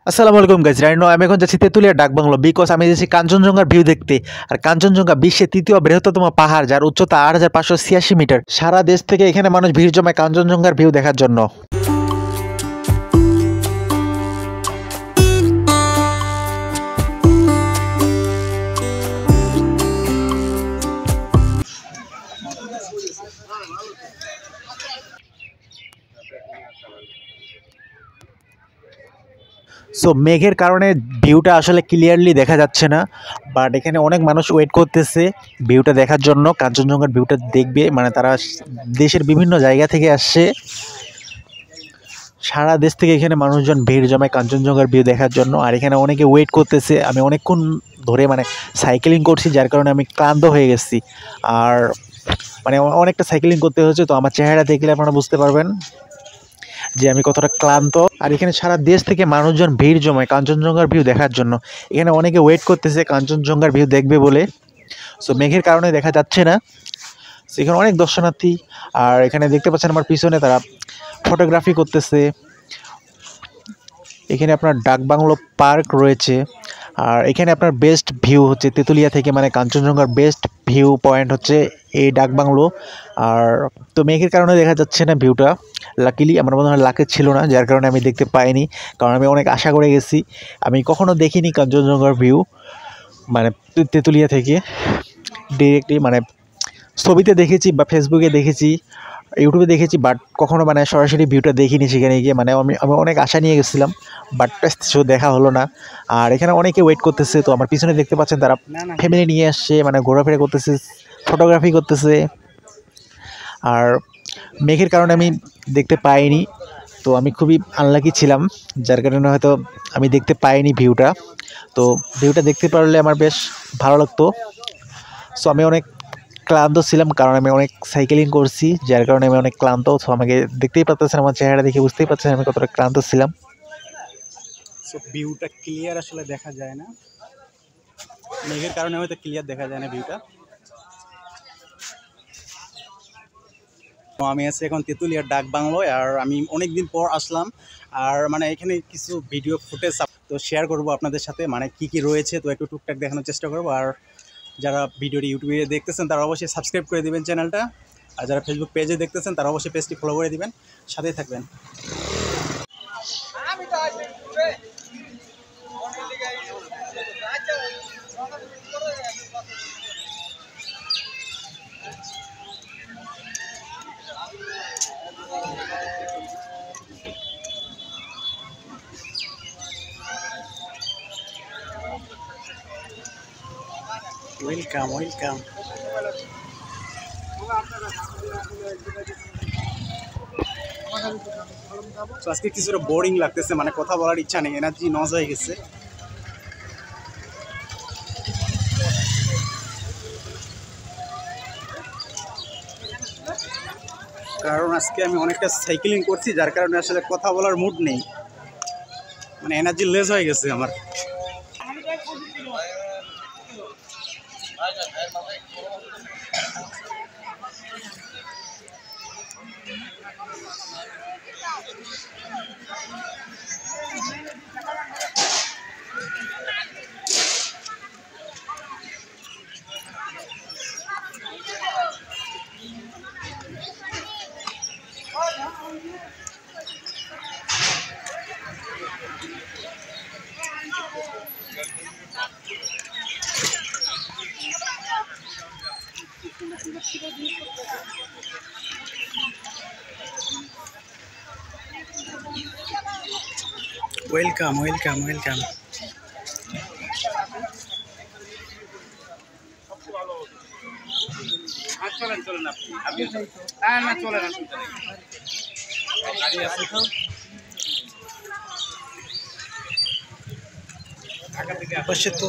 আসসালামু আলাইকুম guys. Right now আমি এখন যাচ্ছি তেঁতুলিয়া ডাকবাংলো বিকজ আমি যাচ্ছি কাঞ্চনজঙ্ঘার ভিউ দেখতে। আর কাঞ্চনজঙ্ঘা বিশ্বের তৃতীয় বৃহত্তম পাহাড়, যার উচ্চতা ৮,৫৮৬ মিটার। সারা দেশ থেকে এখানে মানুষ ভিড় জমায় কাঞ্চনজঙ্ঘার ভিউ দেখার জন্য। সো মেঘের কারণে ভিউটা আসলে ক্লিয়ারলি দেখা যাচ্ছে না, বাট এখানে অনেক মানুষ ওয়েট করতেছে ভিউটা দেখার জন্য। কাঞ্চনজঙ্ঘার ভিউটা দেখবে, মানে তারা দেশের বিভিন্ন জায়গা থেকে আসছে। সারা দেশ থেকে এখানে মানুষজন ভিড় জমায় কাঞ্চনজঙ্ঘার ভিউ দেখার জন্য। আর এখানে অনেকে ওয়েট করতেছে। আমি অনেকক্ষণ ধরে সাইকেলিং করছি, যার কারণে আমি ক্লান্ত হয়ে গেছি। আর অনেকটা সাইকেলিং করতে হচ্ছে, তো আমার চেহারা দেখলে আপনারা বুঝতে পারবেন যে আমি কতটা ক্লান্ত। আর এখানে সারা দেশ থেকে মানুষজন ভিড় জমায় কাঞ্চনজঙ্ঘার ভিউ দেখার জন্য। এখানে অনেকে ওয়েট করতেছে কাঞ্চনজঙ্ঘার ভিউ দেখবে বলে। সো মেঘের কারণে দেখা যাচ্ছে না। সো এখানে অনেক দর্শনার্থী। আর এখানে দেখতে পাচ্ছেন আমার পিছনে তারা ফটোগ্রাফি করতেছে। এখানে আপনার ডাকবাংলো পার্ক রয়েছে। আর এখানে আপনার বেস্ট ভিউ হচ্ছে তেঁতুলিয়া থেকে, কাঞ্চনজঙ্ঘার বেস্ট ভিউ পয়েন্ট হচ্ছে এই ডাকবাংলো। আর তো মেঘের কারণে দেখা যাচ্ছে না ভিউটা। লাকিলি আমার মনে হয় লাকে ছিল না, যার কারণে আমি দেখতে পাইনি। কারণ আমি অনেক আশা করে গেছি। আমি কখনো দেখিনি কাঞ্চনজঙ্ঘার ভিউ তেঁতুলিয়া থেকে ডিরেক্টলি। ছবিতে দেখেছি বা ফেসবুকে দেখেছি, ইউটিউবে দেখেছি, বাট কখনো সরাসরি ভিউটা দেখিনি সেখানে গিয়ে। আমি অনেক আশা নিয়ে গেছিলাম, বাট শো দেখা হলো না। আর এখানে অনেকে ওয়েট করতেছে। তো আমার পিছনে দেখতে পাচ্ছেন তারা ফ্যামিলি নিয়ে আসছে, ঘোরাফেরা করতেছে, ফটোগ্রাফি করতেছে। আর মেঘের কারণে আমি দেখতে পাইনি। তো আমি খুবই আনলাকি ছিলাম, যার কারণে হয়তো আমি দেখতে পাইনি ভিউটা। তো ভিউটা দেখতে পারলে আমার বেশ ভালো লাগতো। সো আমি অনেক ক্লান্ত ছিলাম, কারণ আমি অনেক সাইকেলিং করছি, যার কারণে আমি অনেক ক্লান্ত। সো আমাকে দেখতেই পাচ্ছেন, আমার চেহারা দেখে বুঝতেই পারছেন আমি কতটা ক্লান্ত ছিলাম। সো ভিউটা ক্লিয়ার আসলে দেখা যায় না, মেঘের কারণে হয়তো ক্লিয়ার দেখা যায় না ভিউটা। আমি আছি এখন তেঁতুলিয়ার ডাকবাংলোয়। আর আমি অনেক দিন পর আসলাম। আর এখানে কিছু ভিডিও ফুটেজ তো শেয়ার করব আপনাদের সাথে, কি কি রয়েছে তো একটু টুকটাক দেখানোর চেষ্টা করব। আর যারা ভিডিওটি ইউটিউবে দেখতেছেন তারা অবশ্যই সাবস্ক্রাইব করে দিবেন চ্যানেলটা। আর যারা ফেসবুক পেজে দেখতেছেন তারা অবশ্যই পেজটি ফলো করে দিবেন, সাথেই থাকবেন। Welcome welcome. আজকে কিছুটা বোরিং লাগতেছে, কথা বলার ইচ্ছা নেই, এনার্জি নজ হয়ে গেছে। কারণ আজকে আমি অনেকটা সাইকেলিং করছি, যার কারণে আসলে কথা বলার মুড নেই, এনার্জি লেস হয়ে গেছে আমার। Welcome welcome welcome. চলেন চলেন আপনি না চলেন পাশে তো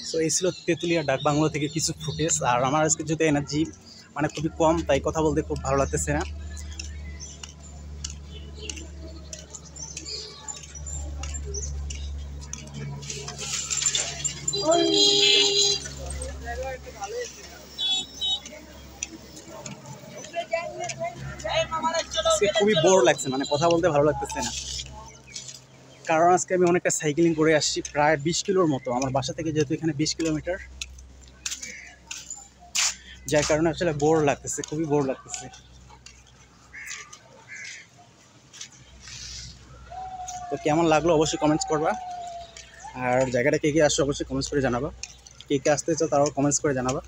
সো এই ছিল তেঁতুলিয়া ডাক বাংলো থেকে কিছু ফুটেজ। আর আমার আজকে যদি এনার্জি মানে খুবই কম, তাই কথা বলতে খুব ভালো লাগতেছে না। আজকে খুবই বোর লাগছে, মানে কথা বলতে ভালো লাগতেছে না, কারণ আজকে আমি অনেকটা সাইকেলিং করে আসছি, প্রায় 20 কিলোর মতো আমার বাসা থেকে, যেহেতু এখানে 20 কিলোমিটার, যার কারণে আসলে বোর লাগতেছে, খুবই বোর লাগতেছে। তো কেমন লাগলো অবশ্যই কমেন্টস করবা, আর জায়গাটা কে কে আসছো অবশ্যই কমেন্টস করে জানাবা, কে কে আসতে চাও তারাও কমেন্টস করে জানাবা।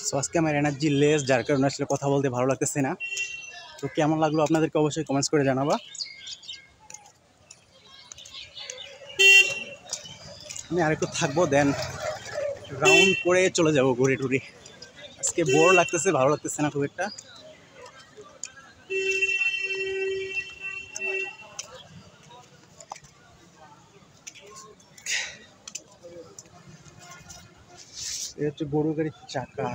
সো আজকে আমার এনার্জি লেস, যার কারণে আসলে কথা বলতে ভালো লাগতেছে না। তো কেমন লাগলো আপনাদেরকে অবশ্যই কমেন্টস করে জানাবা। আমি আরেকটু থাকবো, দেন রাউন্ড করে চলে যাব ঘুরে টুরে। আজকে বোর লাগতেছে, ভালো লাগতেছে না খুব একটা। এটা হচ্ছে গরু গাড়ির চাকা,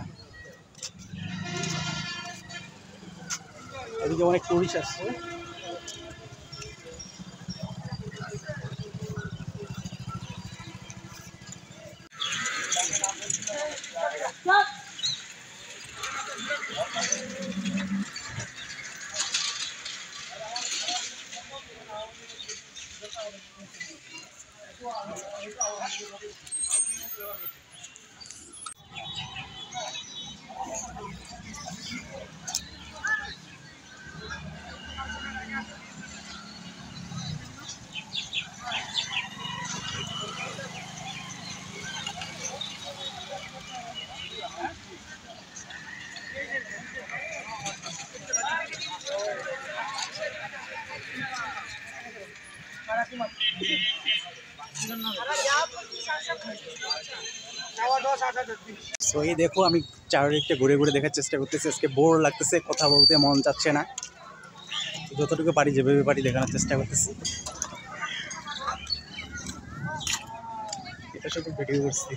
এদিকে অনেক টুরিস্ট আসছে। সো এই দেখো, আমি চারিদিকটা ঘুরে ঘুরে দেখার চেষ্টা করতেছি, আজকে বোর লাগতেছে, কথা বলতে মন চাচ্ছে না, যতটুকু পারি যেভাবে পারি দেখানোর চেষ্টা করতেছি। এটা শুধু ভিডিও করছি।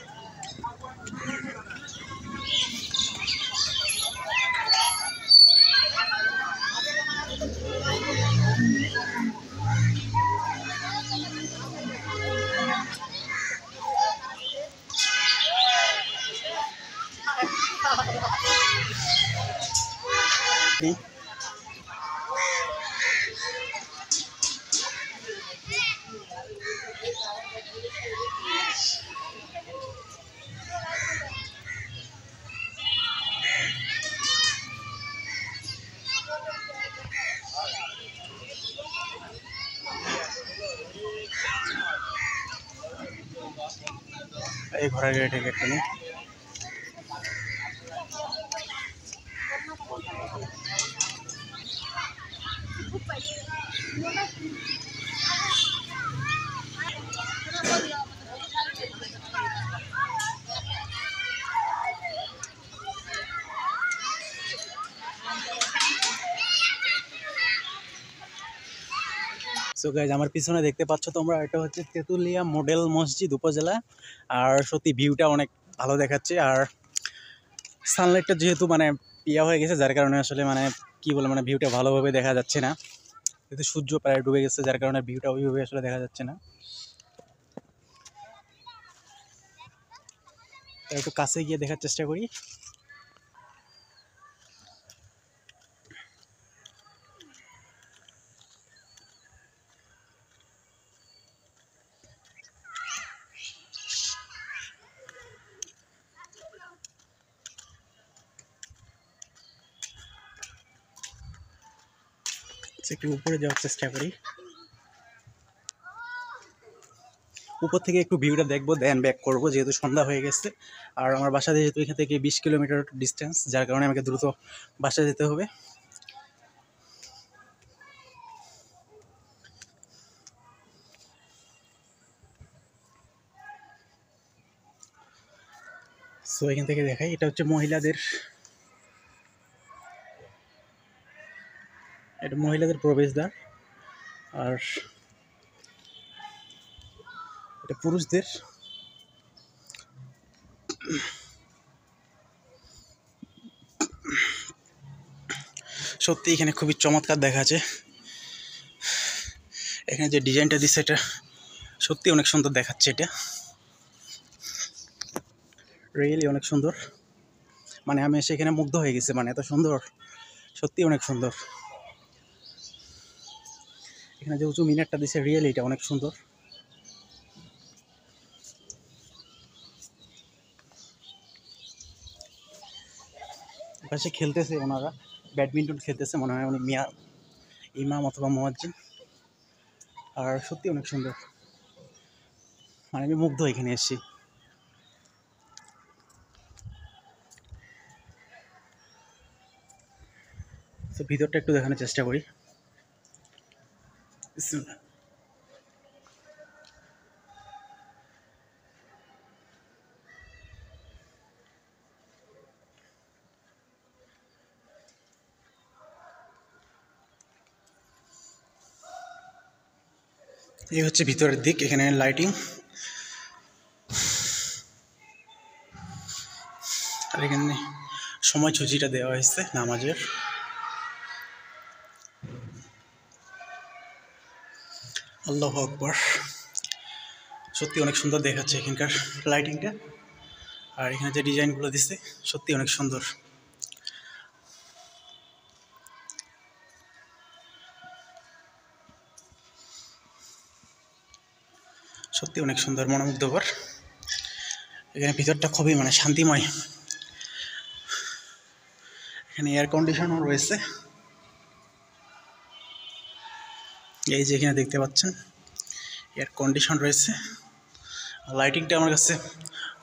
এই ঘোড়ার গাড়িটাকে একটা নিই। সো গাইজ, আমার পিছনে দেখতে পাচ্ছ তোমরা, এটা হচ্ছে তেঁতুলিয়া মডেল মসজিদ উপজেলা। আর সত্যি ভিউটা অনেক ভালো দেখাচ্ছে, আর সানলাইটটা যেহেতু মানে ইয়া হয়ে গেছে, যার কারণে আসলে মানে কি বলে, মানে ভিউটা ভালোভাবে দেখা যাচ্ছে না, যেহেতু সূর্য প্রায় ডুবে গেছে, যার কারণে ভিউটা ওইভাবে আসলে দেখা যাচ্ছে না। একটু কাছে গিয়ে দেখার চেষ্টা করি। একটু উপরে যাওয়ার চেষ্টা করি, উপর থেকে একটু ভিউটা দেখবো, দেন ব্যাক করবো যেহেতু সন্ধ্যা হয়ে গেছে। আর আমার বাসা যেহেতু এখান থেকে 20 কিলোমিটার ডিস্টেন্স, যার কারণে আমাকে দ্রুত বাসায় যেতে হবে। সো এখান থেকে দেখাই, এটা হচ্ছে মহিলাদের, এটা মহিলাদের প্রবেশদ্বার, আর এটা পুরুষদের। সত্যি এখানে খুবই চমৎকার দেখাচ্ছে, এখানে যে ডিজাইনটা দিচ্ছে এটা সত্যি অনেক সুন্দর দেখাচ্ছে, এটা রিয়েলি অনেক সুন্দর। মানে আমি এসে এখানে মুগ্ধ হয়ে গেছি, মানে এত সুন্দর, সত্যি অনেক সুন্দর। এখানে যে উঁচু মিনারটা দিচ্ছে রিয়েলি এটা অনেক সুন্দর। পাশে খেলতেছে ওনারা, ব্যাডমিন্টন খেলতেছে, মনে হয় উনি মিয়া ইমাম অথবা মুয়াজ্জিন। আর সত্যি অনেক সুন্দর, মানে আমি মুগ্ধ এখানে এসেছি। তো ভিতরটা একটু দেখানোর চেষ্টা করি। এই হচ্ছে ভিতরের দিক, এখানে লাইটিং, আর এখানে সময়সূচিটা দেওয়া হয়েছে নামাজের। আল্লাহু আকবার, সত্যি অনেক সুন্দর দেখাচ্ছে এখানকার লাইটিংটা, আর এখানে যে ডিজাইনগুলো দিচ্ছে সত্যি অনেক সুন্দর। সত্যি অনেক সুন্দর, মনোমুগ্ধকর। এখানে ভিতরটা খুবই মানে শান্তিময়, এখানে এয়ার কন্ডিশনও রয়েছে, এই যে এখানে দেখতে পাচ্ছেন এয়ার কন্ডিশন রয়েছে। লাইটিংটা আমার কাছে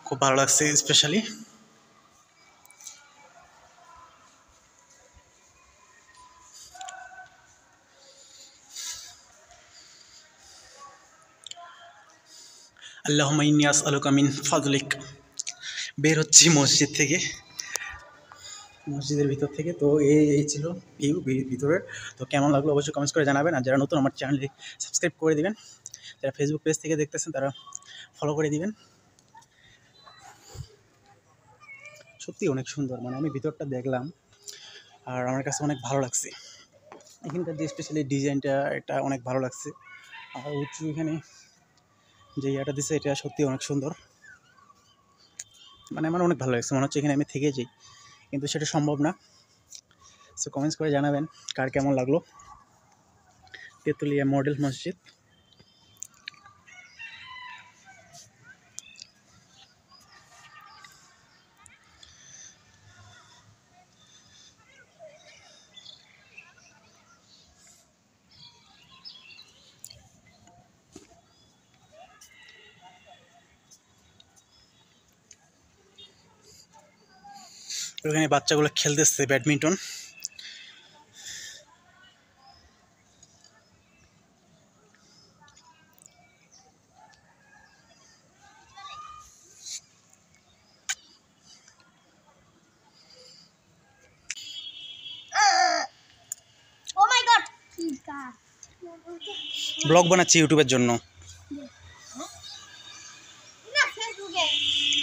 খুব ভালো লাগছে স্পেশালি। আল্লাহুম্মা ইন্নী আসআলুকা মিন ফাদলিক। বের হচ্ছি মসজিদ থেকে, মসজিদের ভিতর থেকে। তো এই ছিল ভিউ ভিতরের। তো কেমন লাগলো অবশ্যই কমেন্টস করে জানাবেন, আর যারা নতুন আমার চ্যানেলটি সাবস্ক্রাইব করে দিবেন, যারা ফেসবুক পেজ থেকে দেখতেছেন তারা ফলো করে দিবেন। সত্যি অনেক সুন্দর, মানে আমি ভিতরটা দেখলাম আর আমার কাছে অনেক ভালো লাগছে। এখানকার যে স্পেশালি ডিজাইনটা এটা অনেক ভালো লাগছে, আর উঁচু এখানে যে ইয়াটা দিচ্ছে এটা সত্যি অনেক সুন্দর, মানে আমার অনেক ভালো লাগছে, মনে হচ্ছে এখানে আমি থেকে যাই, কিন্তু সেটা সম্ভব না। সো কমেন্টস করে জানাবেন কার কেমন লাগলো তেঁতুলিয়া মডেল মসজিদ। ওখানে বাচ্চাগুলো খেলতেছে ব্যাডমিন্টন। ব্লগ বানাচ্ছি ইউটিউবের জন্য,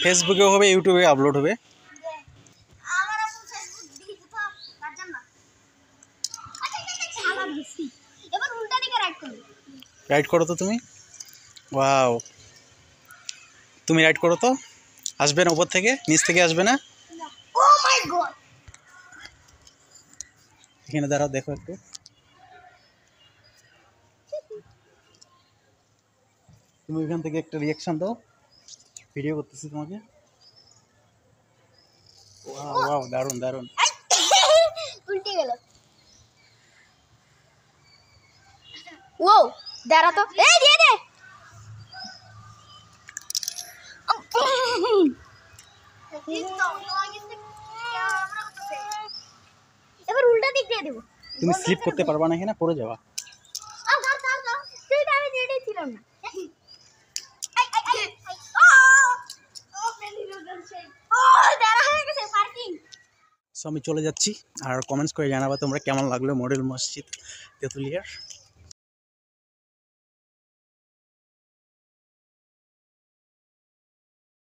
ফেসবুকেও হবে, ইউটিউবে আপলোড হবে। রাইড করো তো তুমি, ওয়াও, তুমি রাইড করো তো, আসবে না উপর থেকে, নিচ থেকে আসবে না। এখানে দাঁড়াও, দেখো একটু, তুমি এখান থেকে একটা রিয়াকশন দাও, ভিডিও করতেছি তোমাকে। ওয়াও ওয়াও, দারুণ দারুণ। উল্টে গেল। ও দাঁড়া তো, এই দিয়ে দে। এবার উল্টা দিক দিয়ে দেবো। তুমি স্লিপ করতে পারবা না, এখানে পড়ে যাবা। সেইটা আমি রেডি ছিলাম না। সো আমি চলে যাচ্ছি, আর কমেন্টস করে জানাবা তোমরা কেমন লাগলো মডেল মসজিদ তেঁতুলিয়ার।